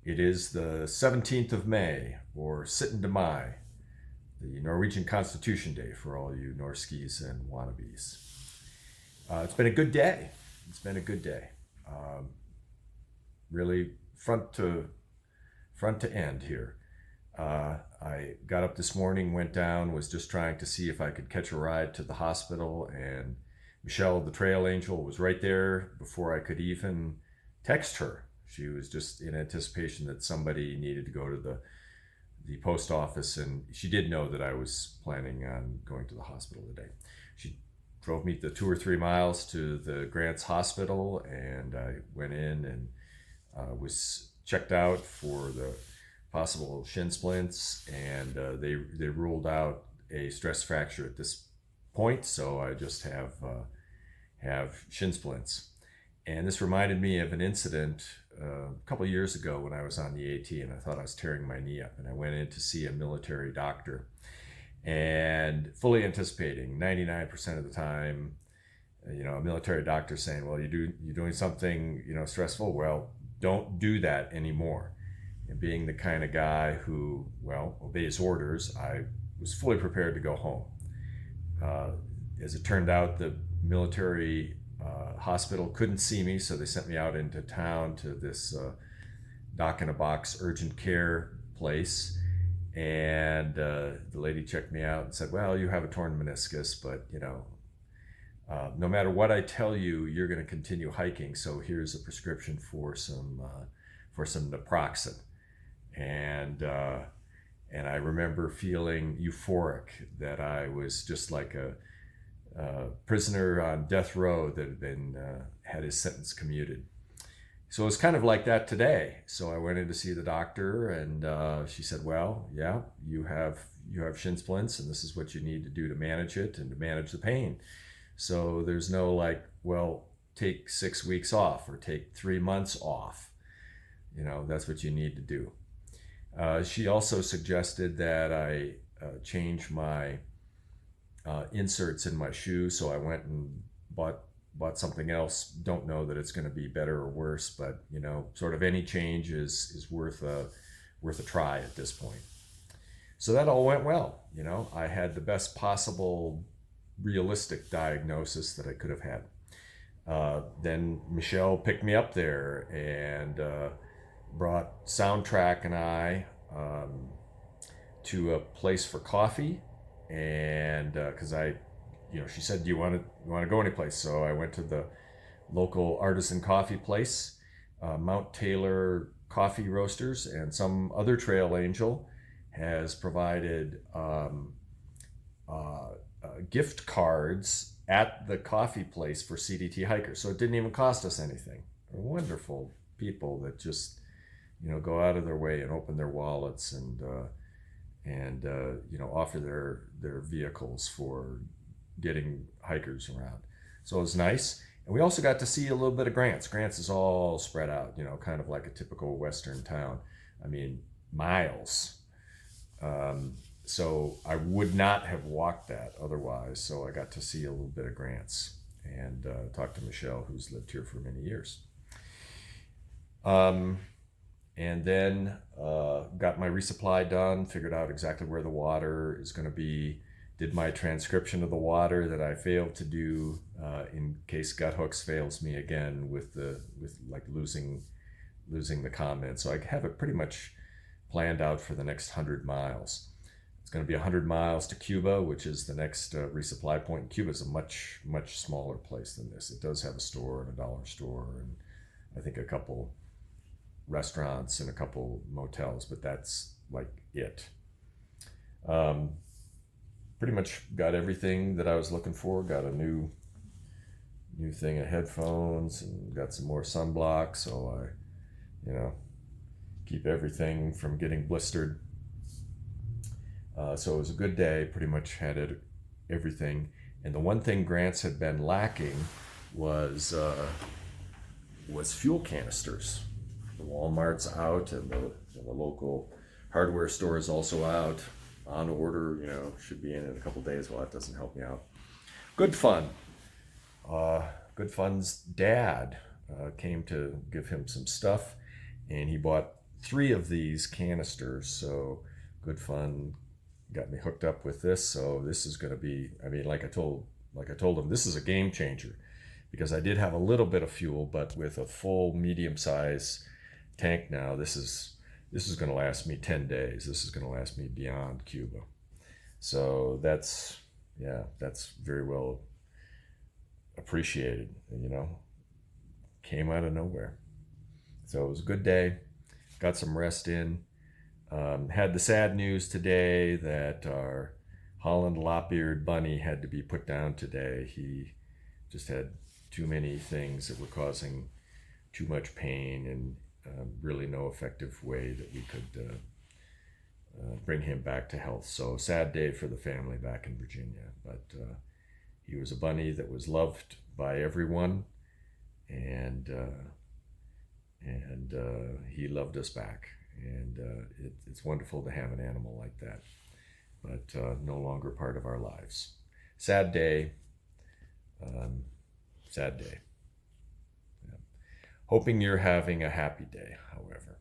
It is the 17th of May, or Sitten Mai, the Norwegian Constitution Day for all you Norskis and wannabes. It's been a good day. It's been a good day. Really front to end here. I got up this morning, went down, was just trying to see if I could catch a ride to the hospital, and Michelle, the trail angel, was right there before I could even text her. She was just in anticipation that somebody needed to go to the post office, and she did know that I was planning on going to the hospital today. She drove me the 2 or 3 miles to the Grants Hospital, and I went in and was checked out for the possible shin splints, and they ruled out a stress fracture at this point, so I just have shin splints. And this reminded me of an incident a couple of years ago when I was on the AT, and I thought I was tearing my knee up, and I went in to see a military doctor, and fully anticipating 99% of the time, a military doctor saying, well, you're doing something stressful. Well, don't do that anymore. And being the kind of guy who, well, obeys orders, I was fully prepared to go home. As it turned out, the military hospital couldn't see me, so they sent me out into town to this doc in a box urgent care place. And the lady checked me out and said, well, you have a torn meniscus, but no matter what I tell you, you're going to continue hiking. So here's a prescription for some naproxen. And I remember feeling euphoric that I was just like a prisoner on death row that had been had his sentence commuted. So it was kind of like that today. So I went in to see the doctor, and she said, well, yeah, you have shin splints, and this is what you need to do to manage it and to manage the pain. So there's no like, well, take 6 weeks off or take 3 months off. That's what you need to do. She also suggested that I change my inserts in my shoe. So I went and bought something else. Don't know that it's going to be better or worse, but sort of any change is worth a try at this point. So that all went well. I had the best possible realistic diagnosis that I could have had. Then Michelle picked me up there and brought Soundtrack and I to a place for coffee, and because she said, do you want to go anyplace? So I went to the local artisan coffee place, Mount Taylor Coffee Roasters, and some other trail angel has provided gift cards at the coffee place for CDT hikers. So it didn't even cost us anything. Wonderful people that just go out of their way and open their wallets and offer their vehicles for getting hikers around. So it was nice. And we also got to see a little bit of Grants. Grants is all spread out, kind of like a typical Western town. I mean, miles. So I would not have walked that otherwise. So I got to see a little bit of Grants and talk to Michelle, who's lived here for many years. And then got my resupply done, figured out exactly where the water is going to be, did my transcription of the water that I failed to do in case Guthooks fails me again with losing the comment. So I have it pretty much planned out for the next 100 miles. It's going to be 100 miles to Cuba, which is the next resupply point. Cuba is a much, much smaller place than this. It does have a store and a dollar store and I think a couple restaurants and a couple motels, but that's like it. Pretty much got everything that I was looking for. Got a new thing of headphones and got some more sunblock, so I keep everything from getting blistered. So it was a good day. Pretty much had everything. And the one thing Grants had been lacking was fuel canisters. The Walmart's out, and the local hardware store is also out. On order, should be in a couple days. Well, that doesn't help me out. Good Fun. Good Fun's dad came to give him some stuff, and he bought 3 of these canisters, so good fun got me hooked up with this. So this is going to be, I mean, like I told him, this is a game changer because I did have a little bit of fuel, but with a full medium size tank now, this is going to last me 10 days. This is going to last me beyond Cuba. So that's very well appreciated, came out of nowhere. So it was a good day. Got some rest in. Had the sad news today that our Holland lop-eared bunny had to be put down today. He just had too many things that were causing too much pain and really no effective way that we could bring him back to health. So sad day for the family back in Virginia. But he was a bunny that was loved by everyone, and he loved us back. And it's wonderful to have an animal like that, but no longer part of our lives. Sad day. Sad day. Yeah. Hoping you're having a happy day, however.